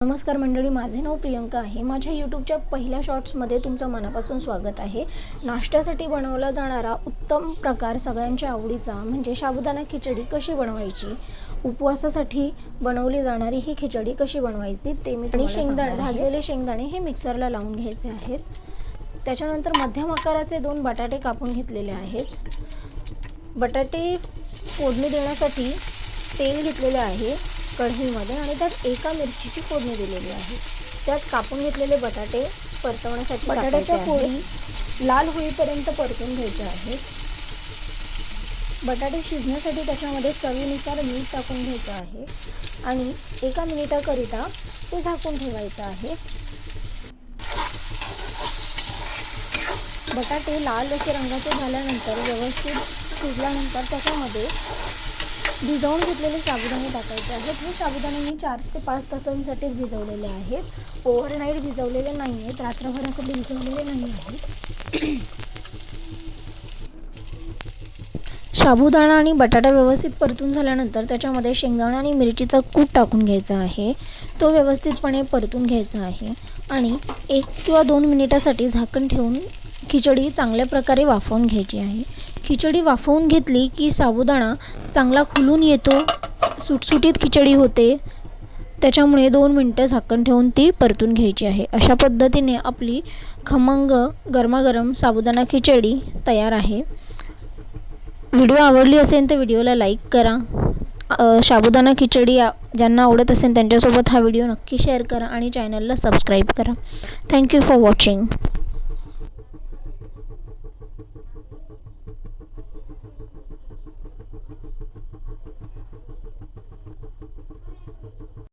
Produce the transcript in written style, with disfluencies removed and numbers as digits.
नमस्कार मंडळी, माझे नाव प्रियंका आहे। माझ्या यूट्यूबच्या पहिल्या शॉर्ट्समध्ये तुमचं मनापासून स्वागत आहे। नाश्त्यासाठी बनवला जाणारा उत्तम प्रकार, सगळ्यांच्या आवडीचा म्हणजे साबुदाणा खिचडी कशी बनवायची, उपवासासाठी बनवली जाणारी ही खिचडी कशी बनवायची ते मी तुम्हाला शेंगदाणे, भाजलेले शेंगदाणे हे मिक्सरला लावून घ्यायचे आहेत। त्याच्यानंतर मध्यम आकाराचे 2 बटाटे कापून घेतलेले आहेत। बटाटे फोडणी देण्यासाठी तेल घेतलेले आहे कढईमध्ये आणि त्यात एका मिरचीची फोडणी दिलेली आहे। त्यात कापून घेतलेले बटाटे परतवण्यासाठी बटाट्याच्या फोडी लाल होईपर्यंत परतून घ्यायचे आहेत। बटाटे शिजण्यासाठी त्याच्यामध्ये चवीनुसार मीठ टाकून घ्यायचं आहे आणि एका मिनिटाकरिता ते झाकून ठेवायचं आहे। बटाटे लाल असे रंगाचे झाल्यानंतर व्यवस्थित शिजल्यानंतर त्याच्यामध्ये भिजवून घेतलेले साबुदाणे टाकायचे आहेत। हे साबुदाणे मी 4 ते 5 तासांसाठी भिजवलेले आहेत। ओव्हरनाईट भिजवलेले नाही आहेत, रात्रभरासाठी भिजवलेले नाही आहेत। साबुदाणा आणि बटाटा व्यवस्थित परतून झाल्यानंतर त्याच्यामध्ये शेंगदाणा आणि मिरचीचा कूट टाकून घ्यायचा आहे। तो व्यवस्थितपणे परतून घ्यायचा आहे आणि 1 किंवा 2 मिनिटासाठी झाकण ठेवून खिचडी चांगल्या प्रकारे वाफवून घ्यायची आहे। खिचडी वाफवून घेतली की साबुदाणा चांगला फुलून येतो, सुटसुटीत खिचडी होते। त्याच्यामुळे 2 मिनिटं झाकण ठेवून ती परतून घ्यायची आहे। अशा पद्धतीने आपली खमंग गरमागरम साबुदाणा खिचडी तयार आहे। व्हिडिओ आवडली असेल तर व्हिडिओला लाईक करा। साबुदाणा खिचडी ज्यांना आवडत असेल त्यांच्यासोबत हा व्हिडिओ नक्की शेअर करा आणि चॅनलला सबस्क्राईब करा। Thank you for watching.